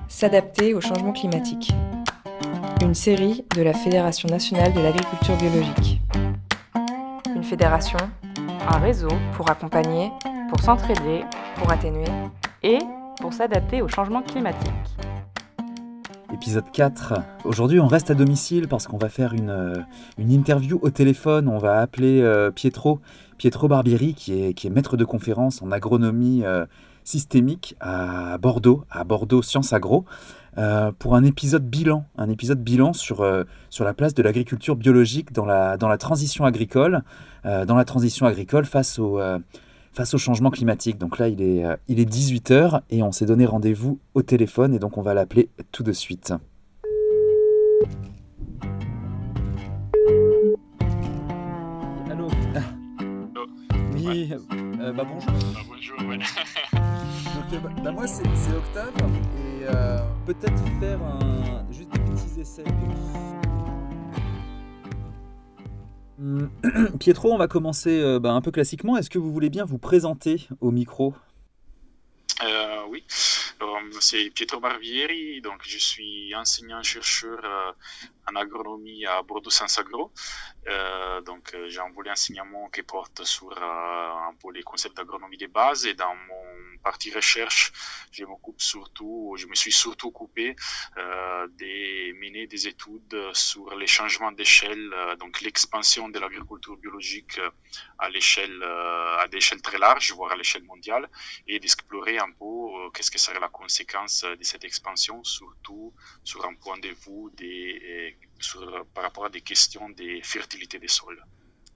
S'adapter au changement climatique. Une série de la Fédération nationale de l'agriculture biologique. Une fédération, un réseau pour accompagner, pour s'entraider, pour atténuer et pour s'adapter au changement climatique. Épisode 4. Aujourd'hui, on reste à domicile parce qu'on va faire une interview au téléphone. On va appeler Pietro Barbieri, qui est maître de conférence en agronomie systémique à Bordeaux Sciences Agro, pour un épisode bilan sur la place de l'agriculture biologique dans la transition agricole, face au changement climatique. Donc là, il est 18h et on s'est donné rendez-vous au téléphone et donc on va l'appeler tout de suite. Allô. Oui, bonjour. Bonjour, ouais. Donc, moi, c'est Octave et peut-être faire juste des petits essais Pietro, on va commencer un peu classiquement. Est-ce que vous voulez bien vous présenter au micro ? Oui, alors, c'est Pietro Barbieri, donc je suis enseignant-chercheur en agronomie à Bordeaux Sciences Agro. Donc j'ai un volet enseignement qui porte sur un peu les concepts d'agronomie de base, et dans mon partie recherche, je me suis surtout occupé de mener des études sur les changements d'échelle, donc l'expansion de l'agriculture biologique à des échelles très larges, voire à l'échelle mondiale, et d'explorer un peu qu'est-ce que serait la conséquence de cette expansion, surtout sur un point de vue par rapport à des questions de fertilité des sols.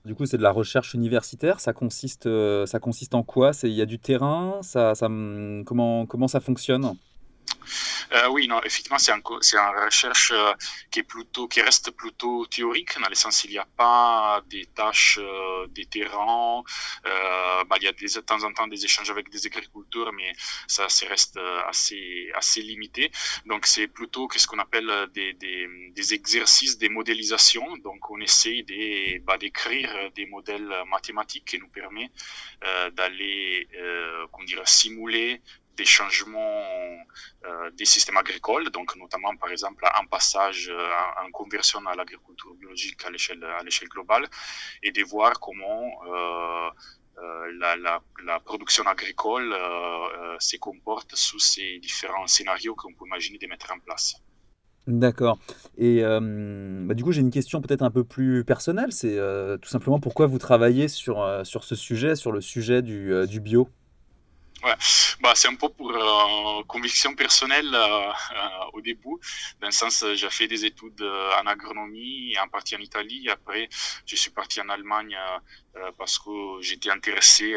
Du coup, c'est de la recherche universitaire. Ça consiste en quoi ? Il y a du terrain. Comment ça fonctionne ? Oui, non, effectivement, c'est une recherche qui reste plutôt théorique, dans le sens il n'y a pas des tâches de terrain. Il y a de temps en temps des échanges avec des agriculteurs, mais ça reste assez limité. Donc, c'est plutôt ce qu'on appelle des exercices de modélisation. Donc, on essaye d'écrire des modèles mathématiques qui nous permettent d'aller simuler des changements des systèmes agricoles, donc notamment par exemple un passage en conversion à l'agriculture biologique à l'échelle globale, et de voir comment la production agricole se comporte sous ces différents scénarios qu'on peut imaginer de mettre en place. D'accord. Et du coup, j'ai une question peut-être un peu plus personnelle. C'est tout simplement pourquoi vous travaillez sur ce sujet, sur le sujet du bio ? Ouais, c'est un peu pour conviction personnelle au début, dans le sens j'ai fait des études en agronomie, en partie en Italie. Après, je suis parti en Allemagne parce que j'étais intéressé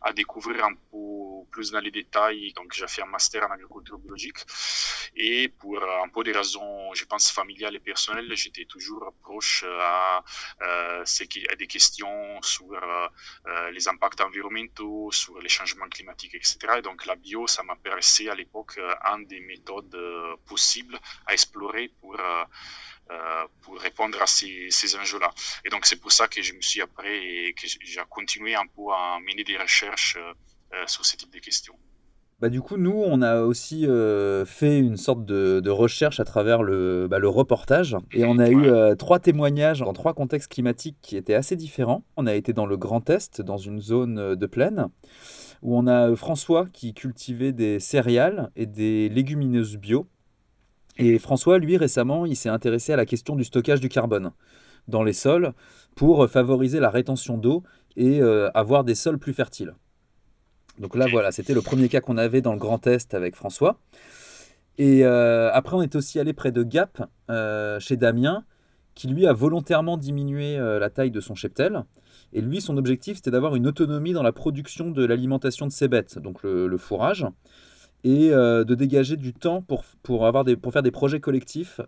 à découvrir un peu plus dans les détails. Donc, j'ai fait un master en agriculture biologique, et pour un peu des raisons, je pense, familiales et personnelles, j'étais toujours proche à des questions sur les impacts environnementaux, sur les changements climatiques, etc. Et donc la bio, ça m'apparaissait à l'époque une des méthodes possibles à explorer pour répondre à ces enjeux-là. Et donc c'est pour ça que je me suis j'ai continué un peu à mener des recherches sur ce type de questions. Du coup, nous, on a aussi fait une sorte de recherche à travers le reportage. Et on a eu 3 témoignages dans 3 contextes climatiques qui étaient assez différents. On a été dans le Grand Est, dans une zone de plaine, où on a François qui cultivait des céréales et des légumineuses bio. Et François, lui, récemment, il s'est intéressé à la question du stockage du carbone dans les sols pour favoriser la rétention d'eau et avoir des sols plus fertiles. Donc là, voilà, c'était le premier cas qu'on avait dans le Grand Est avec François. Et après, on est aussi allé près de Gap, chez Damien, qui lui a volontairement diminué la taille de son cheptel. Et lui, son objectif, c'était d'avoir une autonomie dans la production de l'alimentation de ses bêtes, donc le fourrage, et de dégager du temps pour faire des projets collectifs,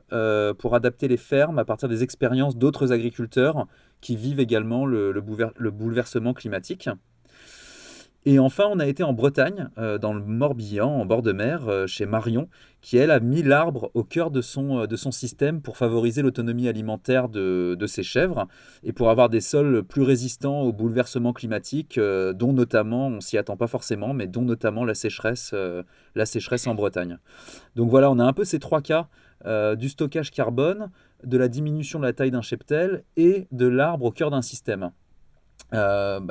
pour adapter les fermes à partir des expériences d'autres agriculteurs qui vivent également le bouleversement climatique. Et enfin, on a été en Bretagne, dans le Morbihan, en bord de mer, chez Marion, qui elle a mis l'arbre au cœur de son système pour favoriser l'autonomie alimentaire de ses chèvres et pour avoir des sols plus résistants aux bouleversements climatiques, dont notamment, on s'y attend pas forcément, mais dont notamment la sécheresse en Bretagne. Donc voilà, on a un peu ces trois cas, du stockage carbone, de la diminution de la taille d'un cheptel et de l'arbre au cœur d'un système.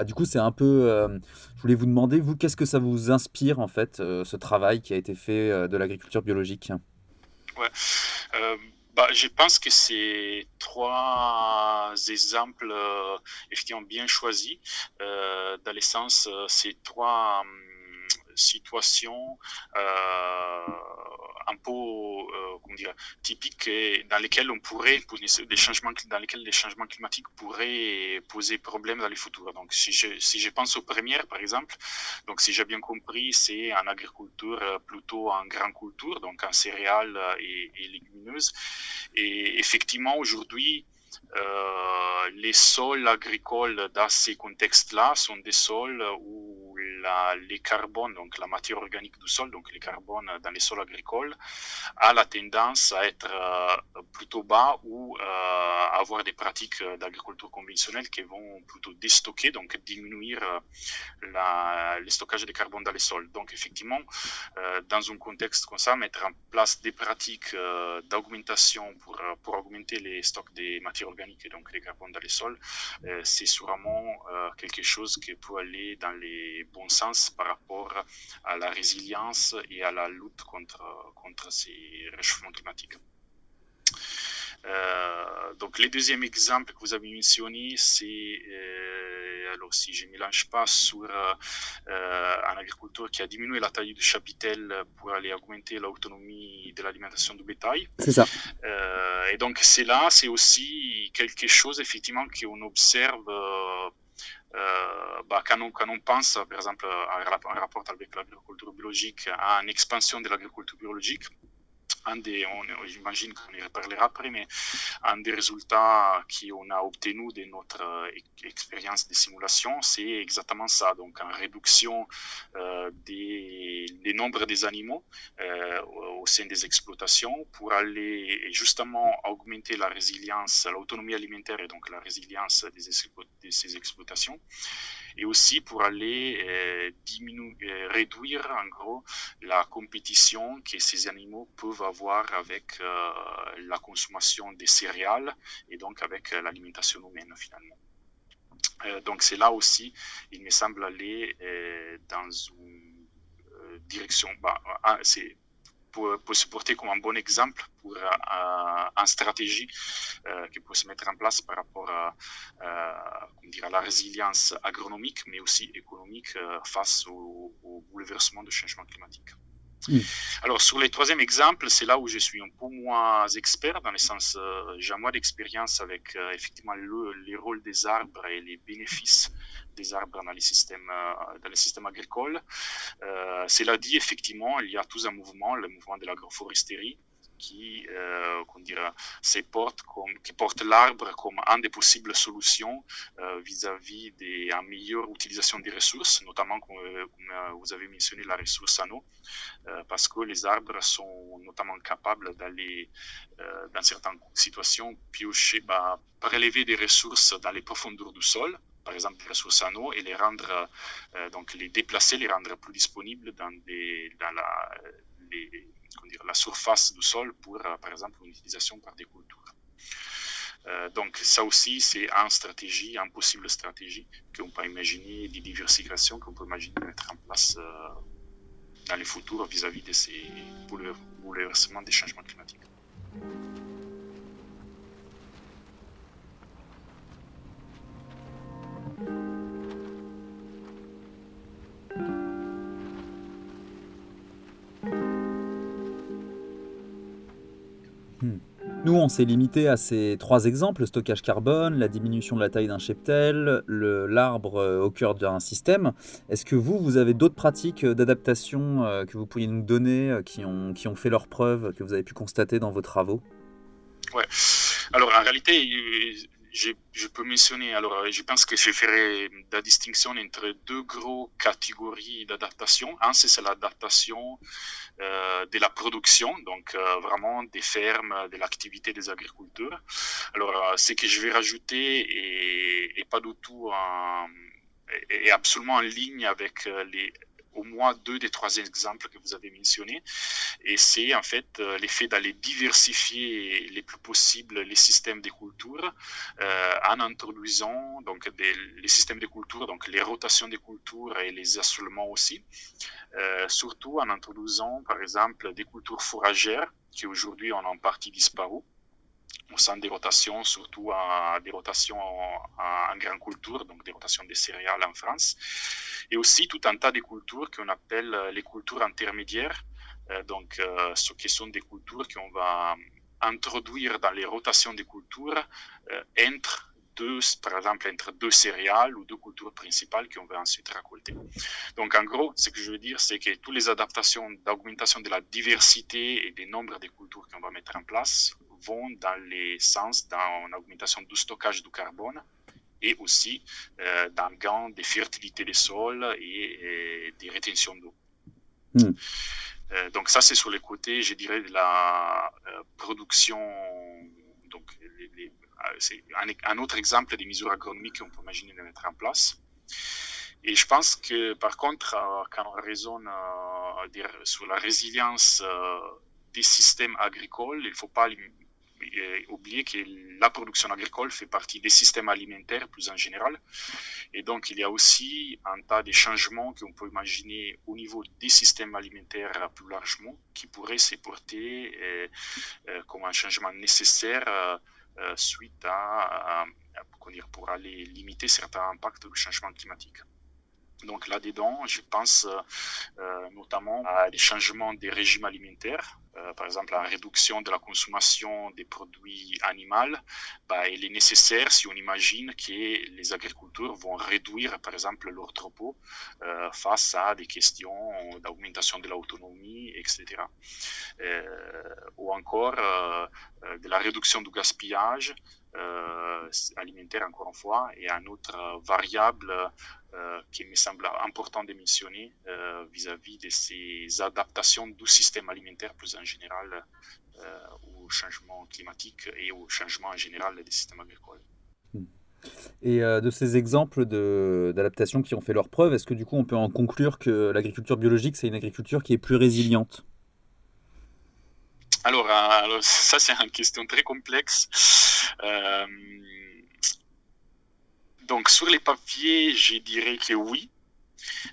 Du coup, c'est un peu. Je voulais vous demander, vous, qu'est-ce que ça vous inspire en fait, ce travail qui a été fait de l'agriculture biologique? Ouais. Euh, je pense que c'est trois exemples effectivement bien choisis, dans le sens, c'est trois situations un peu comment dire, typiques et dans lesquelles on pourrait dans lesquelles les changements climatiques pourraient poser problème dans le futur. Donc si je pense aux premières par exemple, donc si j'ai bien compris, c'est en agriculture plutôt en grande culture, donc en céréales et légumineuses. Et effectivement aujourd'hui les sols agricoles dans ces contextes-là sont des sols où les carbones, donc la matière organique du sol, donc les carbones dans les sols agricoles, a la tendance à être plutôt bas ou avoir des pratiques d'agriculture conventionnelle qui vont plutôt déstocker, donc diminuer le stockage de carbone dans les sols. Donc effectivement, dans un contexte comme ça, mettre en place des pratiques d'augmentation pour augmenter les stocks des matières organiques et donc les carbones dans les sols, c'est sûrement quelque chose qui peut aller dans les bons sens par rapport à la résilience et à la lutte contre ces réchauffements climatiques. Donc les deuxièmes exemples que vous avez mentionnés, c'est alors si je ne mélange pas sur un agriculteur qui a diminué la taille du chapitel pour aller augmenter l'autonomie de l'alimentation du bétail. C'est ça. Et donc c'est aussi quelque chose effectivement qu'on observe quand on pense par exemple en rapport avec l'agriculture biologique à une expansion de l'agriculture biologique. J'imagine qu'on y reparlera après, mais un des résultats qu'on a obtenu de notre expérience de simulation, c'est exactement ça. Donc, une réduction des nombres des animaux au sein des exploitations pour aller justement augmenter la résilience, l'autonomie alimentaire et donc la résilience de ces exploitations. Et aussi pour aller réduire en gros la compétition que ces animaux peuvent avoir avec la consommation des céréales et donc avec l'alimentation humaine finalement. Donc c'est là aussi, il me semble aller dans une direction, peut se porter comme un bon exemple pour une stratégie qui peut se mettre en place par rapport à la résilience agronomique, mais aussi économique face au bouleversement du changement climatique. Oui. Alors, sur les troisième exemple, c'est là où je suis un peu moins expert, dans le sens, j'ai moins d'expérience avec effectivement les rôles des arbres et les bénéfices des arbres dans les systèmes agricoles. Cela dit, effectivement, il y a tout un mouvement, le mouvement de l'agroforesterie, qui porte l'arbre comme une des possibles solutions vis-à-vis d'une meilleure utilisation des ressources, notamment comme vous avez mentionné la ressource en eau, parce que les arbres sont notamment capables d'aller, dans certaines situations, piocher, prélever des ressources dans les profondeurs du sol, par exemple des ressources en eau, et les rendre, les déplacer, les rendre plus disponibles dans la surface du sol pour, par exemple, une utilisation par des cultures. Donc ça aussi, c'est une possible stratégie qu'on peut imaginer, des diversifications qu'on peut imaginer mettre en place dans le futur vis-à-vis de ces bouleversements des changements climatiques. Nous, on s'est limité à ces trois exemples, le stockage carbone, la diminution de la taille d'un cheptel, l'arbre au cœur d'un système. Est-ce que vous avez d'autres pratiques d'adaptation que vous pourriez nous donner, qui ont fait leurs preuves, que vous avez pu constater dans vos travaux ? Ouais. Alors, en réalité, je peux mentionner, alors je pense que je ferai la distinction entre deux grosses catégories d'adaptation. Un, c'est l'adaptation de la production, donc vraiment des fermes, de l'activité des agriculteurs. Alors, ce que je vais rajouter est pas du tout est absolument en ligne avec au moins 2 des 3 exemples que vous avez mentionnés. Et c'est en fait l'effet d'aller diversifier le plus possible les systèmes de culture en introduisant donc les systèmes de culture, donc les rotations de culture et les assolements aussi, surtout en introduisant par exemple des cultures fourragères qui aujourd'hui ont en partie disparu au sein des rotations, surtout des rotations en grande culture, donc des rotations des céréales en France, et aussi tout un tas de cultures qu'on appelle les cultures intermédiaires, donc ce qui sont des cultures qu'on va introduire dans les rotations des cultures par exemple entre 2 céréales ou 2 cultures principales qu'on va ensuite récolter. Donc en gros, ce que je veux dire, c'est que toutes les adaptations d'augmentation de la diversité et des nombres de cultures qu'on va mettre en place vont dans les sens d'une augmentation du stockage du carbone et aussi d'un gain de fertilité des sols et des rétentions d'eau. Donc ça, c'est sur les côtés, je dirais, de la production. Donc c'est un autre exemple des mesures agronomiques qu'on peut imaginer de mettre en place. Et je pense que par contre, quand on raisonne sur la résilience des systèmes agricoles, il ne faut pas oublier que la production agricole fait partie des systèmes alimentaires plus en général. Et donc, il y a aussi un tas de changements qu'on peut imaginer au niveau des systèmes alimentaires plus largement qui pourraient se porter comme un changement nécessaire suite pour aller limiter certains impacts du changement climatique. Donc là-dedans, je pense notamment à des changements des régimes alimentaires, par exemple la réduction de la consommation des produits animaux. Il est nécessaire si on imagine que les agriculteurs vont réduire par exemple leur troupeau face à des questions d'augmentation de l'autonomie, etc. Ou encore de la réduction du gaspillage alimentaire, encore une fois, et un autre variable qui me semble important de mentionner vis-à-vis de ces adaptations du système alimentaire plus en général au changement climatique et au changement en général des systèmes agricoles. Et de ces exemples d'adaptations qui ont fait leurs preuves, est-ce que du coup on peut en conclure que l'agriculture biologique, c'est une agriculture qui est plus résiliente ? Alors ça, c'est une question très complexe. Donc, sur les papiers, je dirais que oui.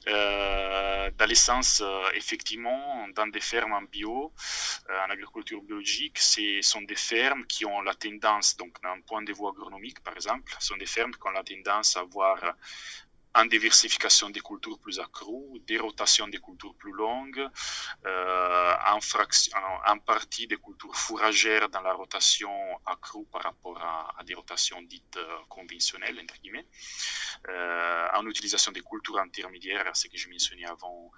Dans l'essence, effectivement, dans des fermes en bio, en agriculture biologique, ce sont des fermes qui ont la tendance, donc d'un point de vue agronomique par exemple, sont des fermes qui ont la tendance à avoir une diversification des cultures plus accrue, des rotations des cultures plus longues, en partie des cultures fourragères dans la rotation accrue par rapport à des rotations dites conventionnelles, entre guillemets, en utilisation des cultures intermédiaires, ce que je mentionnais avant,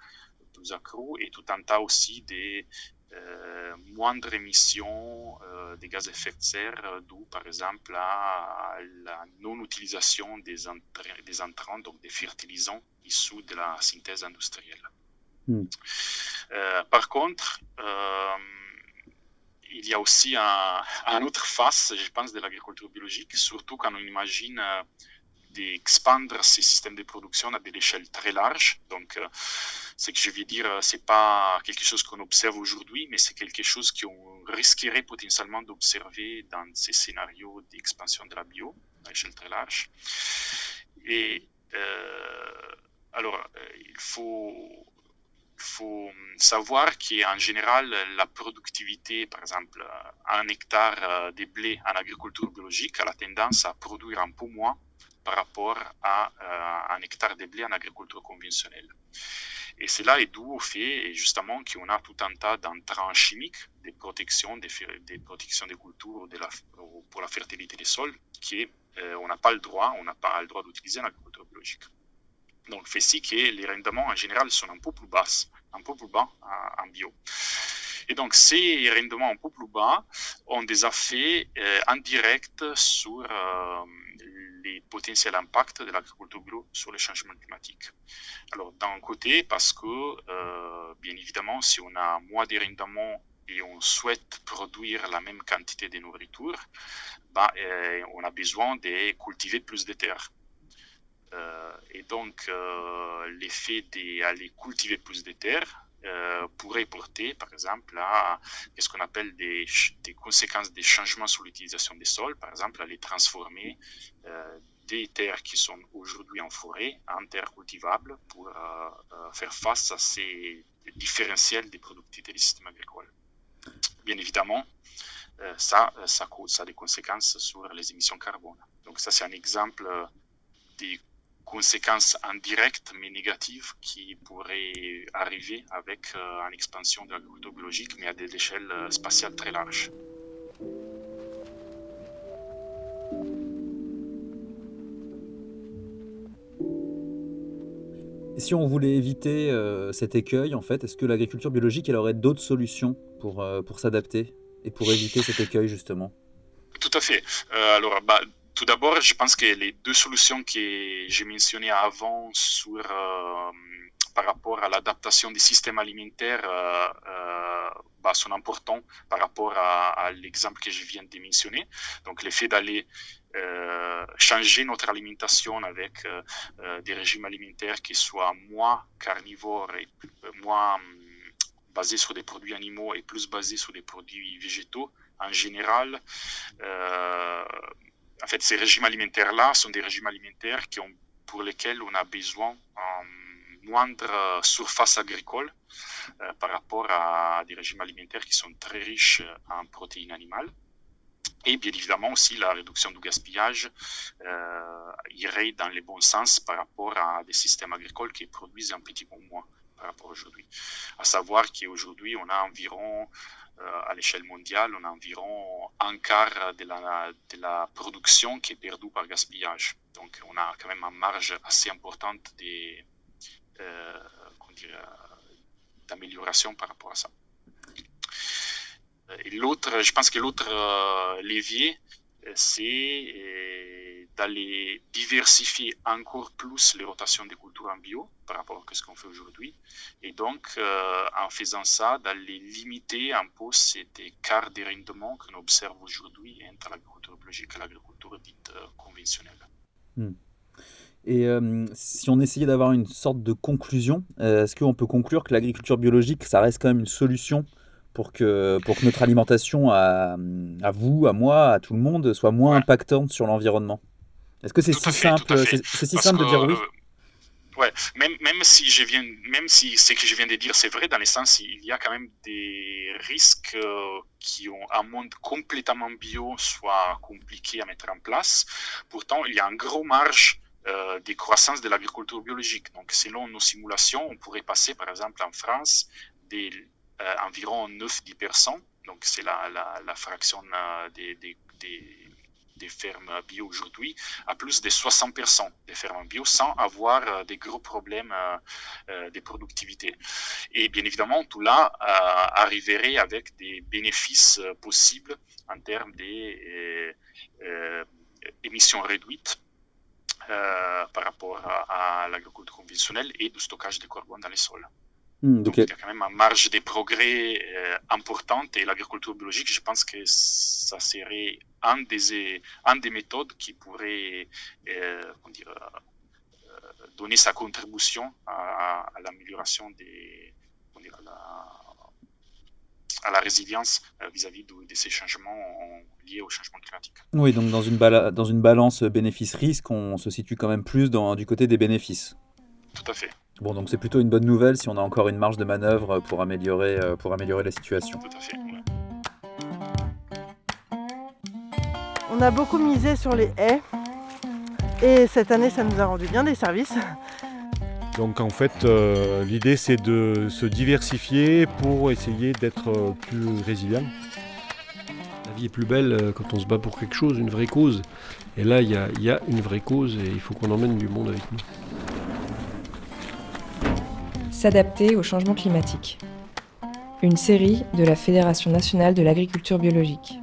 plus accrues, et tout un tas aussi des moindres émissions de gaz à effet de serre, d'où par exemple à la non-utilisation des intrants, donc des fertilisants issus de la synthèse industrielle. Par contre, il y a aussi une autre face, je pense, de l'agriculture biologique, surtout quand on imagine d'expandre ces systèmes de production à des échelles très larges. Donc, ce que je veux dire, c'est pas quelque chose qu'on observe aujourd'hui, mais c'est quelque chose qu'on risquerait potentiellement d'observer dans ces scénarios d'expansion de la bio à échelle très large. Et il faut savoir qu'en général, la productivité, par exemple, un hectare de blé en agriculture biologique a la tendance à produire un peu moins par rapport à un hectare de blé en agriculture conventionnelle. Et cela est dû au fait, justement, qu'on a tout un tas d'intrants chimiques, des protections des cultures pour la fertilité des sols, on n'a pas le droit d'utiliser en agriculture biologique. Donc, fait si que les rendements en général sont un peu plus bas en bio. Et donc, ces rendements un peu plus bas ont des effets indirects sur les potentiels impacts de l'agriculture bio sur le changement climatique. Alors, d'un côté, parce que, bien évidemment, si on a moins de rendements et on souhaite produire la même quantité de nourriture, on a besoin de cultiver plus de terres. Et donc, l'effet d'aller cultiver plus de terres pourrait porter, par exemple, à ce qu'on appelle des conséquences des changements sur l'utilisation des sols, par exemple, à les transformer des terres qui sont aujourd'hui en forêt en terres cultivables pour faire face à ces différentiels des productivités des systèmes agricoles. Bien évidemment, ça a des conséquences sur les émissions carbone. Donc ça, c'est un exemple des conséquences indirectes mais négatives qui pourraient arriver avec une expansion de l'agriculture biologique, mais à des échelles spatiales très larges. Et si on voulait éviter cet écueil, en fait, est-ce que l'agriculture biologique, elle aurait d'autres solutions pour s'adapter et pour éviter cet écueil, justement? Tout à fait. Alors, tout d'abord, je pense que les deux solutions que j'ai mentionnées avant par rapport à l'adaptation des systèmes alimentaires sont importants par rapport à l'exemple que je viens de mentionner. Donc, le fait d'aller changer notre alimentation avec des régimes alimentaires qui soient moins carnivores et moins basés sur des produits animaux et plus basés sur des produits végétaux, en général, en fait, ces régimes alimentaires-là sont des régimes alimentaires pour lesquels on a besoin d'une moindre surface agricole par rapport à des régimes alimentaires qui sont très riches en protéines animales. Et bien évidemment aussi, la réduction du gaspillage irait dans le bon sens par rapport à des systèmes agricoles qui produisent un petit peu moins par rapport à aujourd'hui. À savoir qu'aujourd'hui, on a environ à l'échelle mondiale, on a environ un quart de la production qui est perdue par gaspillage. Donc, on a quand même une marge assez importante d'amélioration par rapport à ça. Et je pense que l'autre levier, c'est d'aller diversifier encore plus les rotations des cultures en bio par rapport à ce qu'on fait aujourd'hui. Et donc, en faisant ça, d'aller limiter un peu cet écart de rendement qu'on observe aujourd'hui entre l'agriculture biologique et l'agriculture dite conventionnelle. Et si on essayait d'avoir une sorte de conclusion, est-ce qu'on peut conclure que l'agriculture biologique, ça reste quand même une solution pour que notre alimentation à vous, à moi, à tout le monde, soit moins impactante sur l'environnement? Est-ce que c'est si simple de dire oui? Ouais, même si ce que je viens de dire c'est vrai, dans le sens il y a quand même des risques qui ont un monde complètement bio soit compliqué à mettre en place. Pourtant, il y a un gros marge de croissance de l'agriculture biologique. Donc, selon nos simulations, on pourrait passer, par exemple, en France, environ 9-10%. Donc, c'est la fraction des fermes bio aujourd'hui, à plus de 60% des fermes bio sans avoir des gros problèmes de productivité. Et bien évidemment, tout là arriverait avec des bénéfices possibles en termes d'émissions réduites par rapport à l'agriculture conventionnelle et du stockage de carbone dans les sols. Donc, il y a quand même une marge de progrès importante et l'agriculture biologique, je pense que ça serait un des méthodes qui pourrait donner sa contribution à l'amélioration à la résilience vis-à-vis de ces changements liés au changement climatique. Oui, donc dans une balance bénéfice-risque, on se situe quand même plus du côté des bénéfices. Tout à fait. Bon, donc c'est plutôt une bonne nouvelle si on a encore une marge de manœuvre pour améliorer la situation. Tout à fait, ouais. On a beaucoup misé sur les haies et cette année ça nous a rendu bien des services. Donc en fait, l'idée c'est de se diversifier pour essayer d'être plus résilient. La vie est plus belle quand on se bat pour quelque chose, une vraie cause. Et là, il y a une vraie cause et il faut qu'on emmène du monde avec nous. S'adapter au changement climatique. une série de la Fédération nationale de l'agriculture biologique.